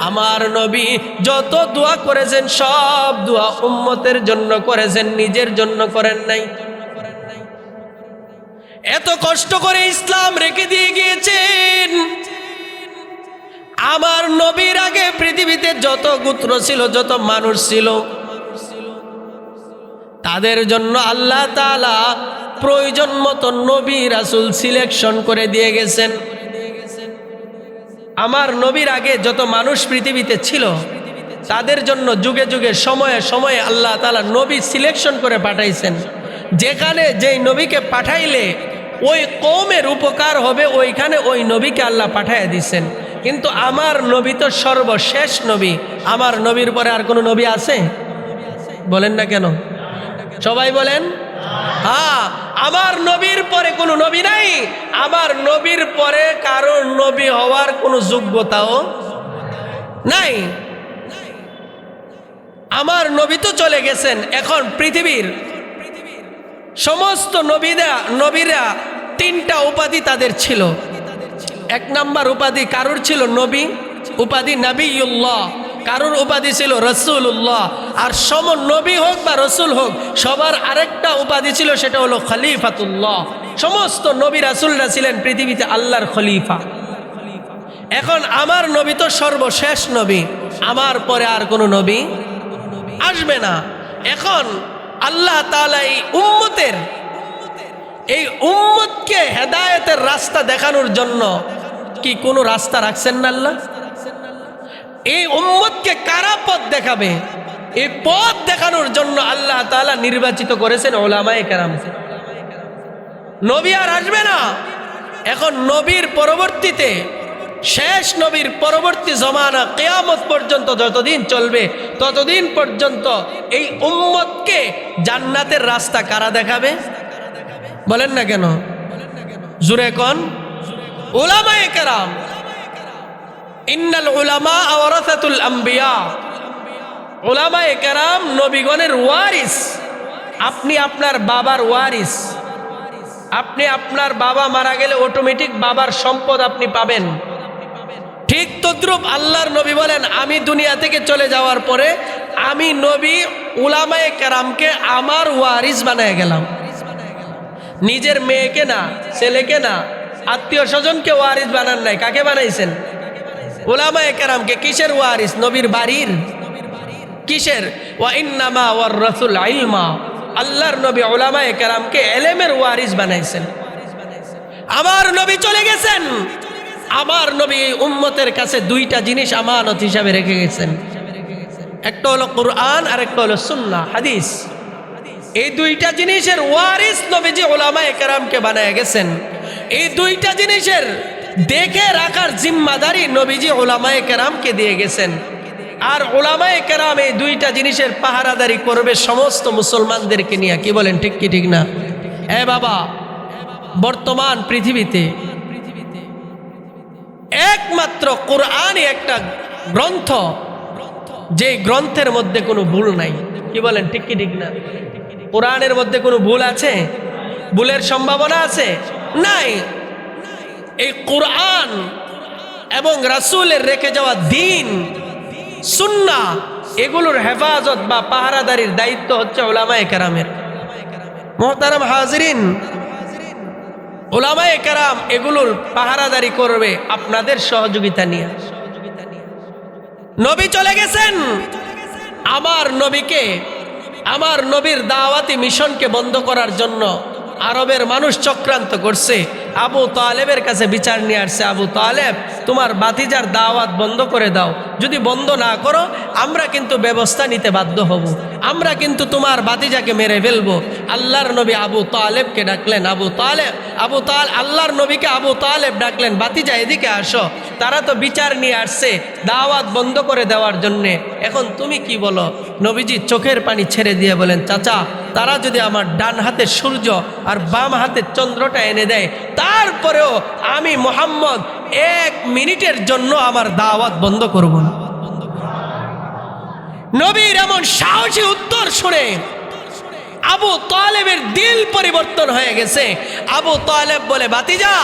আমার নবী যত দোয়া করেছেন সব দোয়া উম্মতের জন্য করেছেন, নিজের জন্য করেন নাই। এত কষ্ট করে ইসলাম রেখে দিয়ে গিয়েছেন। আমার নবীর আগে পৃথিবীতে যত গোত্র ছিল, যত মানুষ ছিল, তাদের জন্য আল্লাহ তাআলা প্রয়োজন মতো নবী রাসূল সিলেকশন করে দিয়ে গেছেন। আমার নবীর আগে যত মানুষ পৃথিবীতে ছিল, তাদের জন্য যুগে যুগে সময়ে সময়ে আল্লাহ তাআলা নবী সিলেকশন করে পাঠাইছেন। যেখানে যেই নবীকে পাঠাইলে ওই কওমের উপকার হবে, ওইখানে ওই নবীকে আল্লাহ পাঠাইয়া দিয়েছেন। কিন্তু আমার নবী তো সর্বশেষ নবী। আমার নবীর পরে আর কোনো নবী আছে? বলেন না কেন? সবাই বলেন। হ্যাঁ, আমার নবীর পরে কোনো নবী নাই। আমার নবীর পরে কারোর নবী হওয়ার কোনো যোগ্যতাও নাই। আমার নবী তো চলে গেছেন। এখন পৃথিবীর সমস্ত নবীরা তিনটা উপাধি তাদের ছিল। এক নাম্বার উপাধি কারুর ছিল নবী, উপাধি নবিয়ুল্লাহ, কারুর উপাধি ছিল রসুল্লাহ। আর সম নবী হোক বা রসুল হোক, সবার আরেকটা উপাধি ছিল, সেটা হলো খলিফাতুল্লাহ। সমস্ত নবী রাসূলরা ছিলেন পৃথিবীতে আল্লাহর খলিফা। এখন আমার নবী তো সর্বশেষ নবী, আমার পরে আর কোনো নবী আসবে না। এখন আল্লাহ তাআলা এই উম্মতকে হেদায়েতের রাস্তা দেখানোর জন্য কি কোনো রাস্তা রাখছেন না আল্লাহ? এই উম্মতকে কারা পথ দেখাবে, এই পথ দেখানোর জন্য আল্লাহ তাআলা নির্বাচিত করেছেন উলামায়ে কেরাম। নবী আর আসবে না। এখন নবীর পরবর্তীতে, শেষ নবীর পরবর্তী জমানা কিয়ামত পর্যন্ত যতদিন চলবে, ততদিন পর্যন্ত এই উম্মতকে জান্নাতের রাস্তা কারা দেখাবে? বলেন না কেন? জুরে কোন? উলামায়ে কেরাম। ইন্নাল উলামা ওয়ারাসাতুল আম্বিয়া। উলামায়ে কেরাম নবীগণের ওয়ারিস। আপনি আপনার বাবার ওয়ারিস। আপনি আপনার বাবা মারা গেলে অটোমেটিক বাবার সম্পদ আপনি পাবেন। ঠিক তদ্রুপ আল্লাহর নবী বলেন, আমি দুনিয়া থেকে চলে যাওয়ার পরে আমি নবী উলামায়ে কেরামকে আমার ওয়ারিস বানায় গেলাম। নিজের মেয়েকে না, ছেলেকে না, আত্মীয় স্বজনকে ওয়ারিস বানান নাই। কাকে বানাইছেন? উলামায়ে কেরামকে। কিসের ওয়ারিস? নবীর বাড়ির। কিসের? ওয়া ইন্নামা ওয়ার রাসূল ইলমা। আল্লাহর নবী উলামায়ে কেরামকে ইলমের ওয়ারিস বানাইছেন। আমার নবী চলে গেছেন, আমার নবী উম্মতের কাছে দুইটা জিনিস আমানত হিসাবে রেখে গেছেন। একটা হলো কুরআন আর একটা হলো সুন্নাহ, হাদিস। এই দুইটা জিনিসের ওয়ারিস নবীজি উলামায়ে কেরামকে বানায় গেছেন। এই দুইটা জিনিসের দেখে রাখার জিম্মাদারি নবীজি উলামায়ে কেরামকে দিয়ে গেছেন। আর উলামায়ে কেরাম এই দুইটা জিনিসের পাহারাদারি করবে সমস্ত মুসলমানদেরকে নিয়ে। কি বলেন, ঠিক কি ঠিক না? এ বাবা, বর্তমান পৃথিবীতে একমাত্র কোরআনই একটা গ্রন্থ, যে গ্রন্থের মধ্যে কোনো ভুল নাই। কি বলেন, ঠিক কি ঠিক না? কোরআনের মধ্যে কোনো ভুল আছে? ভুলের সম্ভাবনা আছে? নাই। এই কোরআন এবং রাসূলের রেখে যাওয়া দ্বীন, সুন্নাহ, এগুলোর হেফাজত বা পাহারাদারির দায়িত্ব হচ্ছে উলামায়ে কেরামের। মুহতারাম হাজিরিন, উলামায়ে কেরাম এগুলোর পাহারাদারি করবে আপনাদের সহযোগিতা নিয়ে। নবী চলে গেছেন, আমার নবীকে, আমার নবীর দাওয়াতি মিশনকে বন্ধ করার জন্য আরবের মানুষ চক্রান্ত করছে। আবু তালেবের কাছে বিচার নিয়ে আসছে, আবু তালেব, তোমার ভাতিজার দাওয়াত বন্ধ করে দাও। যদি বন্ধ না করো আমরা কিন্তু ব্যবস্থা নিতে বাধ্য হব, আমরা কিন্তু তোমার ভাতিজাকে মেরে ফেলবো। আল্লাহর নবী আবু তালেবকে ডাকলেন। আল্লাহর নবীকে আবু তালেব ডাকলেন, ভাতিজা এদিকে আসো। তারা তো বিচার নিয়ে আসছে দাওয়াত বন্ধ করে দেওয়ার জন্যে। এখন তুমি কি বলো? নবীজি চোখের পানি ছেড়ে দিয়ে বলেন, চাচা, তারা যদি আমার ডান হাতের সূর্য আর বাম হাতের চন্দ্রটা এনে দেয়, তারপরেও আমি মুহাম্মদ 1 মিনিটের জন্য আমার দাওয়াত বন্ধ করব না। নবীর এমন সাহসী উত্তর শুনে আবু তালেবের দিল পরিবর্তন হয়ে গেছে। আবু তালেব বলে, ভাতিজা,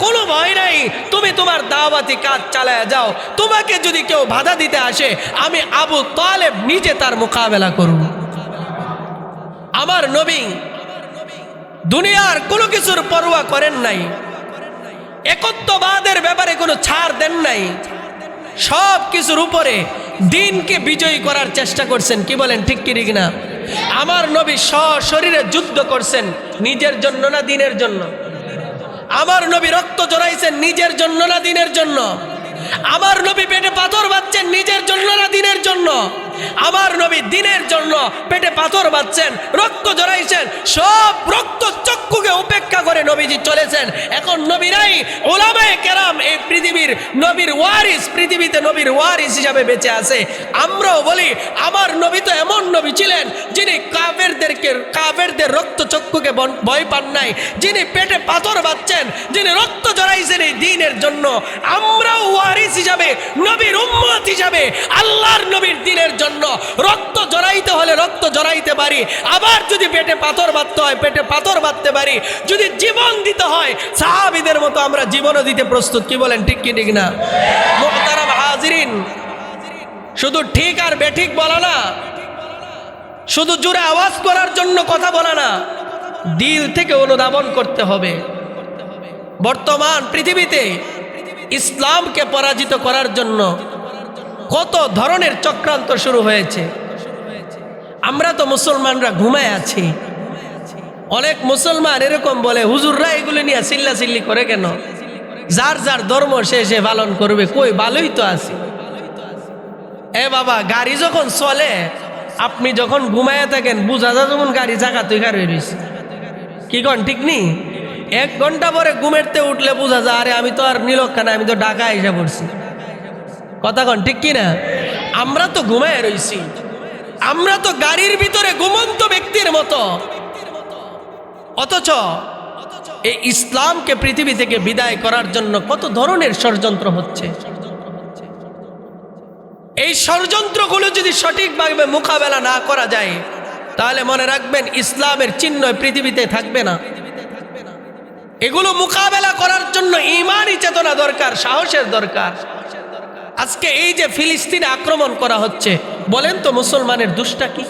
কোনো ভয় নাই, তুমি তোমার দাওয়াতি কাজ চালায় যাও। তোমাকে যদি কেউ বাধা দিতে আসে, আমি আবু তালেব নিজে তার মোকাবেলা করব। আমার নবী দুনিয়ার কোনো কিছুর পরোয়া করেন নাই, একত্ববাদের ব্যাপারে কোনো ছাড় দেন নাই, সব কিছুর উপরে দ্বীনকে বিজয়ী করার চেষ্টা করছেন। কি বলেন, ঠিক কি ঠিক না? আমার নবী সশরীরে যুদ্ধ করছেন, নিজের জন্য না দ্বীনের জন্য? আমার নবী রক্ত জড়াইছেন নিজের জন্য না দ্বীনের জন্য? আমার নবী পেটে পাথর বাঁধছেন নিজের জন্য না দ্বীনের জন্য? আমার নবী দ্বীনের জন্য পেটে পাথর বাঁধছেন, রক্ত জড়াইছেন, সব রক্ত চক্ষুকে উপেক্ষা করে নবীজি চলেছেন। এখন নবী নাই, উলামায়ে কেরাম এই পৃথিবীর নবীর ওয়ারিস, পৃথিবীতে নবীর ওয়ারিস হিসাবে বেঁচে আছে। আমরাও বলি, আমার নবী তো এমন নবী ছিলেন যিনি কাফেরদের রক্ত চক্ষুকে ভয় পান নাই, যিনি পেটে পাথর বাঁধছেন, যিনি রক্ত জড়াইছেন এই দ্বীনের জন্য। আমরাও ওয়ারিস হিসাবে, নবীর উম্মত হিসাবে আল্লাহর নবীর দ্বীনের জন্য রক্ত জড়াইতে হলে রক্ত জড়াইতে পারি, আবার যদি পেটে পাথর বাঁধতে হয় পেটে পাথর বাঁধতে পারি, যদি জীবন দিতে হয় সাহাবীদের মতো আমরা জীবনও দিতে প্রস্তুত। কি বলেন, ঠিক কি ঠিক না? মুহতারাম হাজিরিন, শুধু ঠিক আর বেঠিক বলা না, শুধু জোরে আওয়াজ করার জন্য কথা বলা না, দিল থেকে অনুধাবন করতে হবে। বর্তমান পৃথিবীতে ইসলামকে পরাজিত করার জন্য কত ধরনের চক্রান্ত শুরু হয়েছে। আমরা তো মুসলমানরা ঘুমায় আছি। অনেক মুসলমান এরকম বলে, হুজুররা এগুলো নিয়ে চিল্লাচিল্লি করে কেন? যার যার ধর্ম সে পালন করবে। কই, ভালোই তো আছি। এ বাবা, গাড়ি যখন চলে, আপনি যখন ঘুমায় থাকেন বুঝা যায় যখন গাড়ি চাকা তুই গাড়ি রয়েছে। কি কন, ঠিক নি? 1 ঘন্টা পরে ঘুমেরতে উঠলে বুঝা যায়, আরে আমি তো আর নীলক্ষণা, আমি তো ঢাকা এসে পড়ছি। কথা কন, ঠিক কি না? আমরা তো ঘুমায় রইছি, আমরা তো গাড়ির ভিতরে ঘুমন্ত ব্যক্তির মতো। অথচ এই ইসলামকে পৃথিবী থেকে বিদায় করার জন্য কত ধরনের ষড়যন্ত্র হচ্ছে। এই ষড়যন্ত্রগুলো যদি সঠিকভাবে মোকাবেলা না করা যায়, তাহলে মনে রাখবেন ইসলামের চিহ্ন পৃথিবীতে থাকবে না। এগুলো মোকাবেলা করার জন্য ঈমানি চেতনা দরকার, সাহসের দরকার। আজকে এই যে ফিলিস্তিনে আক্রমণ করা হচ্ছে, বলেন তো মুসলমানের দোষটা কি?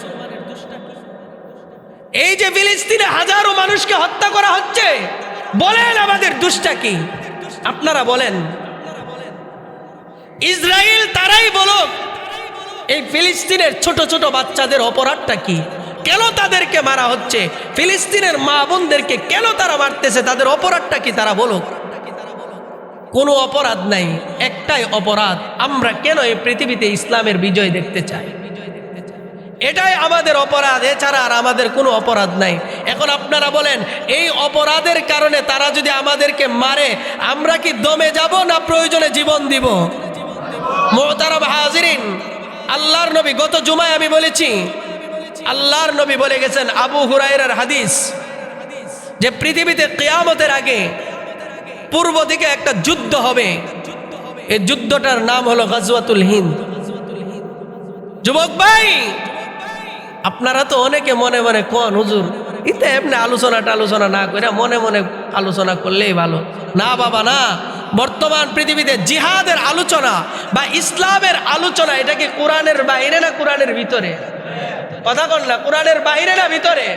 এই যে ফিলিস্তিনে হাজারো মানুষকে হত্যা করা হচ্ছে, বলেন আমাদের দোষটা কি? আপনারা বলেন। ইসরায়েল তারাই বলুক এই ফিলিস্তিনের ছোট ছোট বাচ্চাদের অপরাধটা কি, কেন তাদেরকে মারা হচ্ছে, ফিলিস্তিনের মা বোনদেরকে কেন তারা মারতেছে, তাদের অপরাধটা কি তারা বলুক। কোনো অপরাধ নাই, একটাই অপরাধ, আমরা কেন এই পৃথিবীতে ইসলামের বিজয় দেখতে চাই, এটাই আমাদের অপরাধ, এছাড়া আর আমাদের কোনো অপরাধ নাই। এখন আপনারা বলেন এই অপরাধের কারণে তারা যদি আমাদেরকে মারে, আমরা কি দমে যাব না প্রয়োজনে জীবন দিব? মুহতারাম হাজিরিন, আল্লাহর নবী, গত জুমায় আমি বলেছি, আল্লাহর নবী বলে গেছেন, আবু হুরায়রার হাদিস, যে পৃথিবীতে কিয়ামতের আগে পূর্ব দিকে একটা যুদ্ধ হবে, এই যুদ্ধটার নাম হলো গাজওয়াতুল হিন্দ। যুবক ভাই, আপনারা তো অনেকে মনে মনে কোন হুজুর ইতে এমনি আলোচনা না করে মনে মনে আলোচনা করলেই ভালো। না বাবা না, বর্তমান পৃথিবীতে জিহাদের আলোচনা বা ইসলামের আলোচনা, এটা কি কোরআনের বাইরে না কোরআনের ভিতরে? কথা কন না, কোরআনের বাইরে না ভিতরে?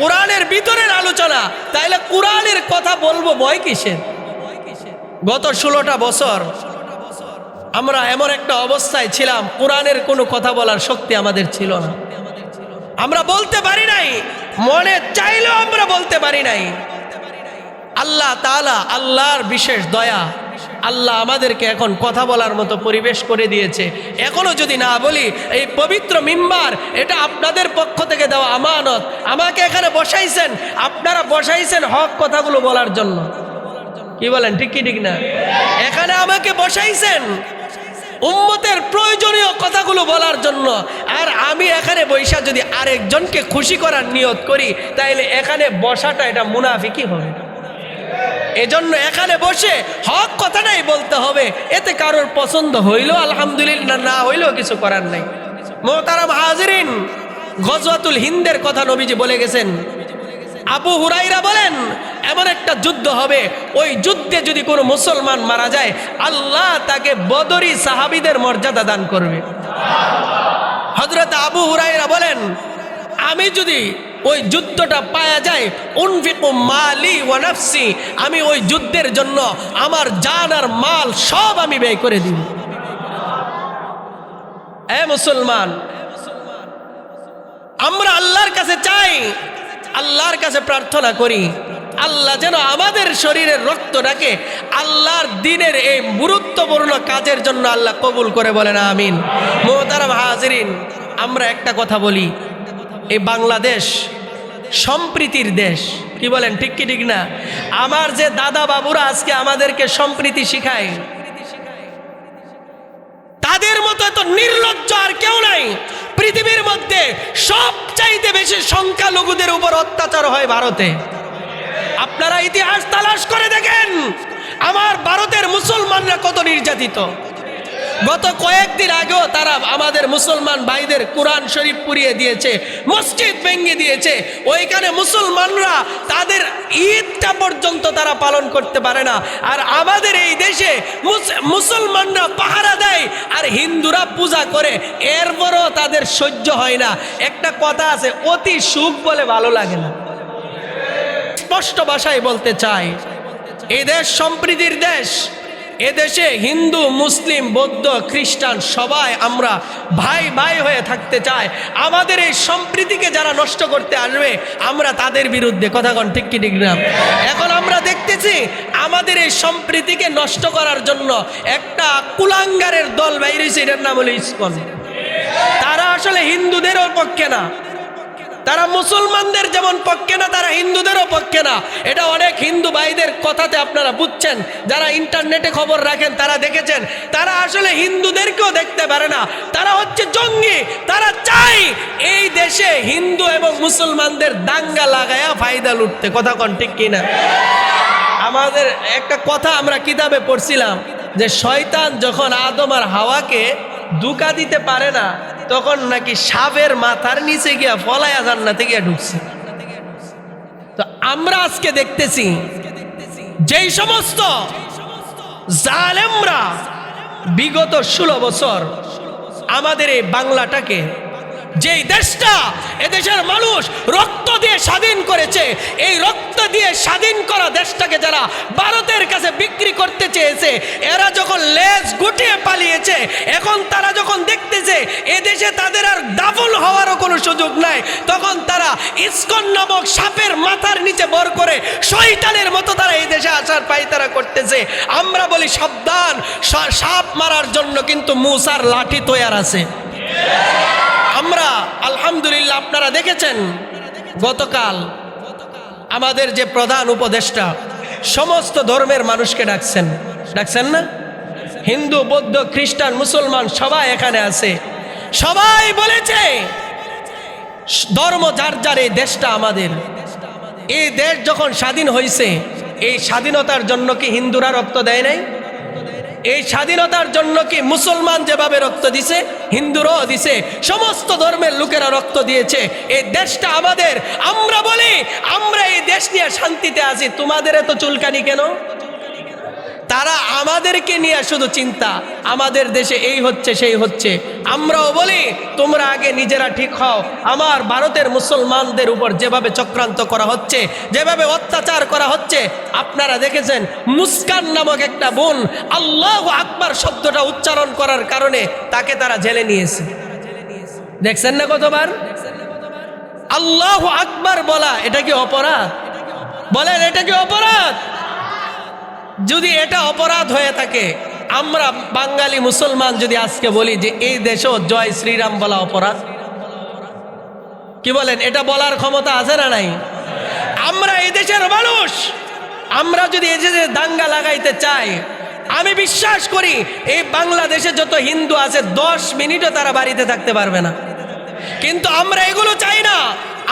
কোরআনের ভিতরের আলোচনা। তাইলে কোরআনের কথা বলবো ভয় কিসের? গত 16টা বছর আমরা এমন একটা অবস্থায় ছিলাম, কোরআনের কোনো কথা বলার শক্তি আমাদের ছিল না, আমরা বলতে পারি নাই, মনে চাইলেও আমরা বলতে পারি নাই। আল্লাহ তাআলা, আল্লাহর বিশেষ দয়া, আল্লাহ আমাদেরকে এখন কথা বলার মতো পরিবেশ করে দিয়েছে। এখনো যদি না বলি, এই পবিত্র মিম্বার এটা আপনাদের পক্ষ থেকে দেওয়া আমানত। আমাকে এখানে বসাইছেন, আপনারা বসাইছেন হক কথাগুলো বলার জন্য। কি বলেন, ঠিক কি ঠিক না? এখানে আমাকে বসাইছেন উম্মতের প্রয়োজনীয় কথাগুলো বলার জন্য। আর আমি এখানে বৈশা যদি আরেকজনকে খুশি করার নিয়ত করি, তাইলে এখানে বসাটা এটা মুনাফিকি হবে। এজন্য এখানে বসে হক কথাটাই বলতে হবে, এতে কারোর পছন্দ হইলো আলহামদুলিল্লাহ, না হইলেও কিছু করার নাই। মুহতারাম হাজিরিন, গজওয়াতুল হিন্দের কথা নবীজি বলে গেছেন। আবু হুরায়রা বলেন, এমন একটা যুদ্ধ হবে, ওই যুদ্ধে যদি কোনো মুসলমান মারা যায়, আল্লাহ তাকে বদরি সাহাবীদের মর্যাদা দান করবে। হযরত আবু হুরায়রা বলেন, আমি যদি ওই যুদ্ধটা পাওয়া যায়, উনফিকু মালি ওয়া নাফসি, আমি ওই যুদ্ধের জন্য আমার জান আর মাল সব আমি ব্যয় করে দিব। এ মুসলমান, আমরা আল্লাহর কাছে চাই, আল্লাহর কাছে প্রার্থনা করি, আল্লাহ যেন আমাদের শরীরের রক্তটাকে আল্লাহর দ্বীনের এই গুরুত্বপূর্ণ কাজের জন্য আল্লাহ কবুল করে, বলেন আমিন। মুহতারাম হাজিরিন, আমরা একটা কথা বলি, এই বাংলাদেশ সম্প্রীতির দেশ। কি বলেন, ঠিক কি ঠিক না? আমার যে দাদা বাবুরা আজকে আমাদেরকে সম্প্রীতি শিখায়, তাদের মতো এত নির্লজ্জ আর কেউ নাই পৃথিবীর মধ্যে। সবচাইতে বেশি সংখ্যালঘুদের উপর অত্যাচার হয় ভারতে। আপনারা ইতিহাস তালাশ করে দেখেন, আমার ভারতের মুসলমানরা কত নির্যাতিত। গত কয়েকদিন আগেও তারা আমাদের মুসলমান ভাইদের কোরআন শরীফ পুড়িয়ে দিয়েছে, মসজিদ ভেঙে দিয়েছে। ওইখানে মুসলমানরা তাদের ঈদটা পর্যন্ত তারা পালন করতে পারে না। আর আমাদের এই দেশে মুসলমানরা পাহারা দেয় আর হিন্দুরা পূজা করে, এরপরও তাদের সহ্য হয় না। একটা কথা আছে, অতি সুখ বলে ভালো লাগে না। স্পষ্ট ভাষায় বলতে চাই, এই দেশ সম্প্রীতির দেশ। এদেশে হিন্দু, মুসলিম, বৌদ্ধ, খ্রিস্টান সবাই আমরা ভাই ভাই হয়ে থাকতে চাই। আমাদের এই সম্প্রীতিকে যারা নষ্ট করতে আসবে, আমরা তাদের বিরুদ্ধে। কথা কন, ঠিক কি ঠিক না? এখন আমরা দেখতেছি আমাদের এই সম্প্রীতিকে নষ্ট করার জন্য একটা কুলাঙ্গারের দল বাইরেছে, এটার নাম হলো ইসকন। তারা আসলে হিন্দুদেরও পক্ষে না, তারা মুসলমানদের যেমন পক্ষে না, তারা হিন্দুদেরও পক্ষে না। এটা অনেক হিন্দু ভাইদের কথাতে আপনারা বুঝছেন, যারা ইন্টারনেটে খবর রাখেন তারা দেখেছেন। তারা আসলে হিন্দুদেরকেও দেখতে পারে না, তারা হচ্ছে জঙ্গি। তারা চায় এই দেশে হিন্দু এবং মুসলমানদের দাঙ্গা লাগায়া ফায়দা লুটতে। কথা কন, ঠিক কিনা? আমাদের একটা কথা আমরা কিতাবে পড়ছিলাম, যে শয়তান যখন আদম আর হাওয়াকে ধোঁকা দিতে পারে না, তখন নাকি সাপের মাথার নিচে গিয়া ফলায়া জান্নাতে গিয়া ঢুকছে। তো আমরা আজকে দেখতেছি যেই সমস্ত জালেমরা বিগত 16 বছর আমাদের এই বাংলাটাকে, যেই দেশটা এদেশের মানুষ রক্ত দিয়ে স্বাধীন করেছে, এই রক্ত দিয়ে স্বাধীন করা দেশটাকে যারা ভারতের কাছে বিক্রি করতে চেয়েছে, এরা যখন লেজ গুটিয়ে পালিয়েছে, এখন তারা যখন দেখতেছে এদেশে তাদের আর দাফন হওয়ারও কোনো সুযোগ নাই, তখন তারা ইসকন নামক সাপের মাথার নিচে বর করে শয়তানের মতো তারা এই দেশে আসার পায়তারা করতেছে। আমরা বলি সাবধান, সাপ মারার জন্য কিন্তু মূসার লাঠি তৈয়ার আছে। আমরা আলহামদুলিল্লাহ, আপনারা দেখেছেন গতকাল আমাদের যে প্রধান উপদেষ্টা সমস্ত ধর্মের মানুষকে ডাকছেন না? হিন্দু, বৌদ্ধ, খ্রিস্টান, মুসলমান সবাই এখানে আছে। সবাই বলেছে ধর্ম যার যার, এই দেশটা আমাদের। এই দেশ যখন স্বাধীন হয়েছে, এই স্বাধীনতার জন্য কি হিন্দুরা রক্ত দেয় নাই? এই স্বাধীনতার জন্য কি মুসলমান যেভাবে রক্ত দিছে, হিন্দুরাও দিছে, সমস্ত ধর্মের লোকেরা রক্ত দিয়েছে। এই দেশটা আমাদের। আমরা বলি আমরা এই দেশ নিয়ে শান্তিতে আছি, তোমাদের এত চুলকানি কেন? তারা আমাদেরকে নিয়ে শুধু চিন্তা, আমাদের দেশে এই হচ্ছে সেই হচ্ছে। আমরাও বলি তোমরা আগে নিজেরা ঠিক হও। আমার ভারতের মুসলমানদের উপর যেভাবে চক্রান্ত করা হচ্ছে, যেভাবে অত্যাচার করা হচ্ছে, আপনারা দেখেছেন মুস্কান নামক একটা বোন আল্লাহু আকবার শব্দটা উচ্চারণ করার কারণে তাকে তারা জেলে নিয়েছে। দেখছেন না কতবার? আল্লাহু আকবার বলা এটা কি অপরাধ? বলেন, এটা কি অপরাধ? যদি এটা অপরাধ হয়ে থাকে, আমরা বাঙালি মুসলমান যদি আজকে বলি যে এই দেশেও জয় শ্রীরাম বলা অপরাধ, কি বলেন? এটা বলার ক্ষমতা আছে না নাই? আমরা এই দেশের মানুষ, আমরা যদি এই দেশে দাঙ্গা লাগাইতে চাই, আমি বিশ্বাস করি এই বাংলাদেশে যত হিন্দু আছে 10 মিনিটও তারা বাড়িতে থাকতে পারবে না। কিন্তু আমরা এগুলো চাই না।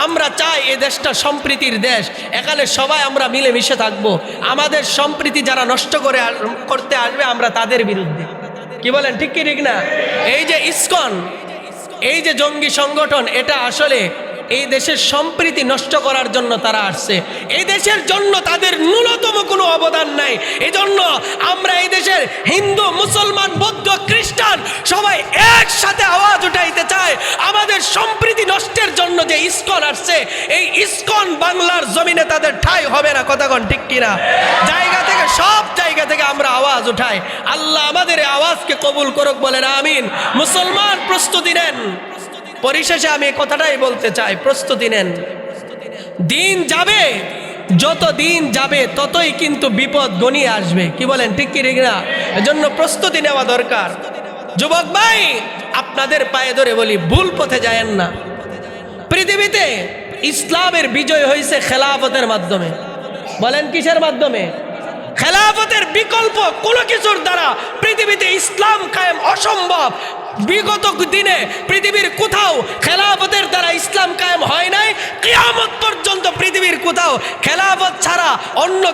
আমরা চাই এই দেশটা সম্প্রীতির দেশ, এখানে সবাই আমরা মিলেমিশে থাকবো। আমাদের সম্প্রীতি যারা নষ্ট করতে আসবে, আমরা তাদের বিরুদ্ধে। কি বলেন, ঠিক কি ঠিক না? এই যে ইসকন, এই যে জঙ্গি সংগঠন, এটা আসলে এই দেশের সম্প্রীতি নষ্ট করার জন্য তারা আসছে। এই দেশের জন্য তাদের ন্যূনতম কোনো অবদান নাই। এই জন্য আমরা এই দেশের হিন্দু, মুসলমান, বৌদ্ধ, খ্রিস্টান সবাই একসাথে আওয়াজ উঠাইতে চাই। আমাদের সম্প্রীতি নষ্টের জন্য যে ইসকন আসছে, এই ইসকন বাংলার জমিনে তাদের ঠাঁই হবে না। কথাগণ ঠিক কিনা? জায়গা থেকে, সব জায়গা থেকে আমরা আওয়াজ উঠাই। আল্লাহ আমাদের এই আওয়াজকে কবুল করুক, বলেন আমিন। মুসলমান প্রস্তুতি নেন। পরিশেষে আমি কথাটাই বলতে চাই, প্রস্তুতি নেন। দিন যাবে, যত দিন যাবে ততই কিন্তু বিপদ ঘনিয়ে আসবে। কি বলেন, ঠিক কি ঠিক না? এজন্য প্রস্তুতি নেওয়া দরকার। যুবক ভাই, আপনাদের পায়ে ধরে বলি, ভুল পথে যায়েন না। পৃথিবীতে ইসলামের বিজয় হয়েছে খেলাফতের মাধ্যমে। বলেন, কিসের মাধ্যমে? খেলাফতের বিকল্প কোনো কিছুর দ্বারা পৃথিবীতে ইসলাম কায়েম অসম্ভব। বিগত দিনে পৃথিবীর কোথাও খেলাফতের দ্বারা ইসলাম কায়েম হয় নাই। কিয়ামত পর্যন্ত পৃথিবীর কোথাও খেলাফত ছাড়া অন্য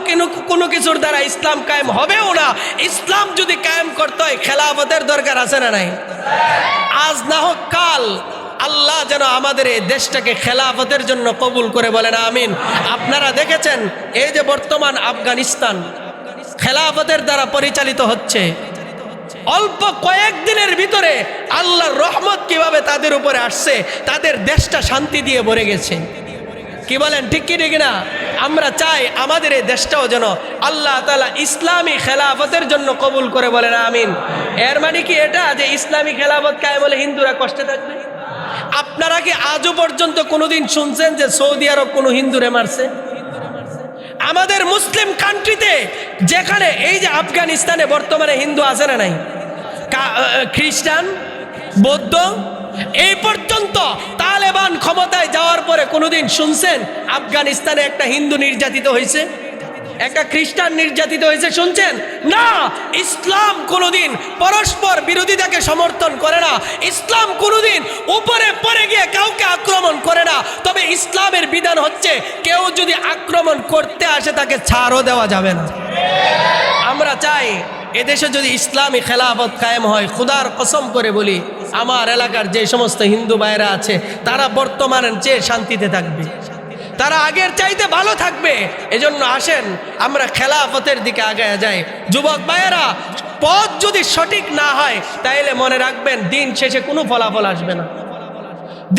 কোনো কিছুর দ্বারা ইসলাম কায়েম হবেও না। ইসলাম যদি কায়েম করতে হয়, খেলাফতের দরকার আছে না নাই? আজ না হোক কাল আল্লাহ যেন আমাদের এই দেশটাকে খেলাফতের জন্য কবুল করে, বলেন আমিন। আপনারা দেখেছেন এই যে বর্তমান আফগানিস্তান খেলাফতের দ্বারা পরিচালিত হচ্ছে। অল্প কয়েকদিনের ভিতরে আল্লাহর রহমত কিভাবে তাদের উপরে আসছে, তাদের দেশটা শান্তি দিয়ে ভরে গেছে। কি বলেন, ঠিক কি ঠিক না? আমরা চাই আমাদের এই দেশটাও যেন আল্লাহ তাআলা ইসলামী খেলাফতের জন্য কবুল করে, বলেন আমিন। এর মানে কি এটা যে ইসলামী খেলাফত কায়েম হলে হিন্দুরা কষ্টে থাকবে? আপনারা কি আজও পর্যন্ত কোনোদিন শুনছেন যে সৌদি আরব কোনো হিন্দুরে মারছে? আমাদের মুসলিম কান্ট্রিতে, যেখানে এই যে আফগানিস্তানে বর্তমানে হিন্দু আছে না নাই, খ্রিস্টান, বৌদ্ধ, এই পর্যন্ত তালেবান ক্ষমতায় যাওয়ার পরে কোনোদিন শুনছেন আফগানিস্তানে একটা হিন্দু নির্যাতিত হয়েছে, একটা খ্রিস্টান নির্যাতিত হয়েছে? শুনছেন না। ইসলাম কোনোদিন পরস্পর বিরোধিতাকে সমর্থন করে না। ইসলাম কোনোদিন উপরে পড়ে গিয়ে কাউকে আক্রমণ করে না। তবে ইসলামের বিধান হচ্ছে, কেউ যদি আক্রমণ করতে আসে তাকে ছাড়ও দেওয়া যাবে না। আমরা চাই এদেশে যদি ইসলামী খেলাফত কায়েম হয়, খুদার কসম করে বলি, আমার এলাকার যে সমস্ত হিন্দু ভাইরা আছে তারা বর্তমানে চেয়ে শান্তিতে থাকবে। তারা আগের চাইতে ভালো থাকবে। এজন্য আসেন আমরা খেলাফতের দিকে আগায় যাই। যুবক ভাইয়েরা, পথ যদি সঠিক না হয় তাইলে মনে রাখবেন দিন শেষে কোনো ফলাফল আসবে না,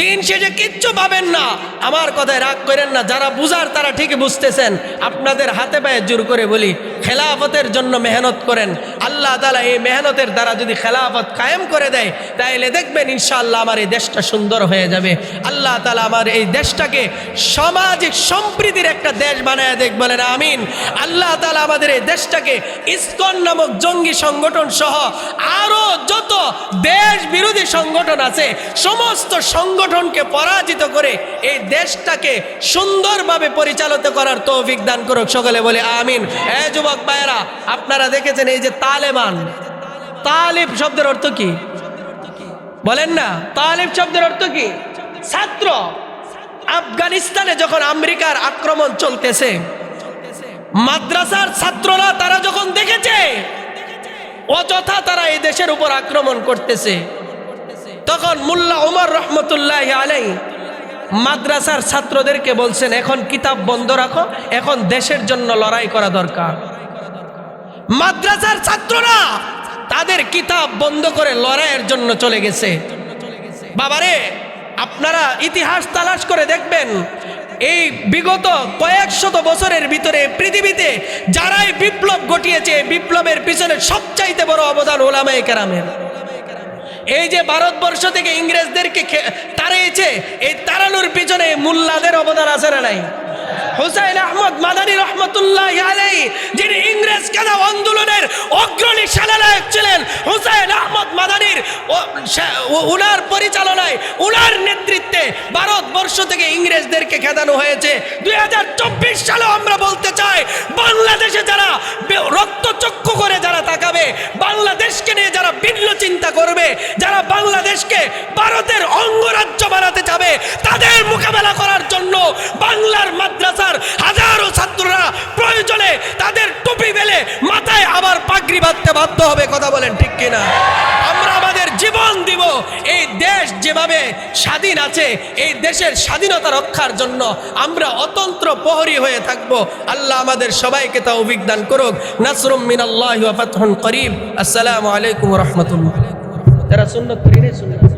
দিন শেষে কিচ্ছু পাবেন না। আমার কথায় রাগ করেন না, যারা বুঝার তারা ঠিকই বুঝতেছেন। আপনাদের হাতে পায়ে জোর করে বলি, খেলাফতের জন্য মেহনত করেন। আল্লাহ তাআলা এই মেহনতের দ্বারা যদি খেলাফত কায়েম করে দেয় তাইলে দেখবেন ইনশাআল্লাহ আমার এই দেশটা সুন্দর হয়ে যাবে। আল্লাহ তাআলা আমার এই দেশটাকে সামাজিক সম্প্রীতির একটা দেশ বানায় দেখ, বলেন আমিন। আল্লাহ তাআলা আমাদের এই দেশটাকে ইসকন নামক জঙ্গি সংগঠন সহ আরো যত দেশ বিরোধী সংগঠন আছে সমস্ত সংগঠনকে পরাজিত করে এই দেশটাকে সুন্দরভাবে পরিচালিত করার তৌফিক দান করুক, সকলে বলে আমিন। যুবক ভাইয়েরা, আপনারা দেখেছেন এই যে তালেবান, তালিব শব্দের অর্থ কি বলেন না? তালিব শব্দের অর্থ কি? ছাত্র। আফগানিস্তানে যখন আমেরিকার আক্রমণ চলতেছে, মাদ্রাসার ছাত্ররা তারা যখন দেখেছে অযথা তারা এই দেশের উপর আক্রমণ করতেছে, তখন মোল্লা ওমর রহমতুল্লাহি আলাইহি মাদ্রাসার ছাত্রদেরকে বলছেন, এখন কিতাব বন্ধ রাখো, এখন দেশের জন্য লড়াই করা দরকার। মাদ্রাসার ছাত্ররা তাদের কিতাব বন্ধ করে লড়াইয়ের জন্য চলে গেছে। বাবারে, আপনারা ইতিহাস তালাশ করে দেখবেন এই বিগত কয়েক শত বছরের ভিতরে পৃথিবীতে যারাই বিপ্লব ঘটিয়েছে, বিপ্লবের পিছনে সবচাইতে বড় অবদান উলামায়ে কেরামের। এই যে ভারতবর্ষ থেকে ইংরেজদেরকে তাড়িয়েছে, এই তাড়ানোর পিছনে মুল্লাদের অবদান আছে না নাই? হুসাইন আহমদ মাদানী রহমতুল্লাহি আলাইহি, যিনি ইংরেজ খেলা আন্দোলনের অগ্রণী সেনানায়ক ছিলেন, হুসাইন আহমদ মাদানীর উনার পরিচালনায়, উনার নেতৃত্বে ভারতবর্ষ থেকে ইংরেজদেরকে খেদানো হয়েছে। 2024 সালে আমরা বলতে চাই, বাংলাদেশে যারা রক্তচক্ষু করে যারা তাকাবে, বাংলাদেশকে নিয়ে যারা ভিন্ন চিন্তা করবে, যারা বাংলাদেশকে ভারতের অঙ্গরাজ্য বানাতে চাবে, তাদের মোকাবেলা করার জন্য বাংলার মাদ্রাসার হাজারো ছাত্ররা প্রয়োজনে তাদের টুপি ফেলে মাথায় আবার পাগড়ি বাঁধতে বাধ্য হবে। কথা বলেন ঠিক কিনা? আমরা আমাদের জীবন দিব এই দেশ যেভাবে স্বাধীন আছে, এই দেশের স্বাধীনতা রক্ষার জন্য আমরা অতন্ত্র প্রহরী হয়ে থাকব। আল্লাহ আমাদের সবাইকে তৌফিক দান করুক। নাসরুম মিনাল্লাহি ওয়া ফাতহুন করিব। আসসালামু আলাইকুম ওয়া রাহমাতুল্লাহ। যারা সুন্নাত করি রে সুন্নাত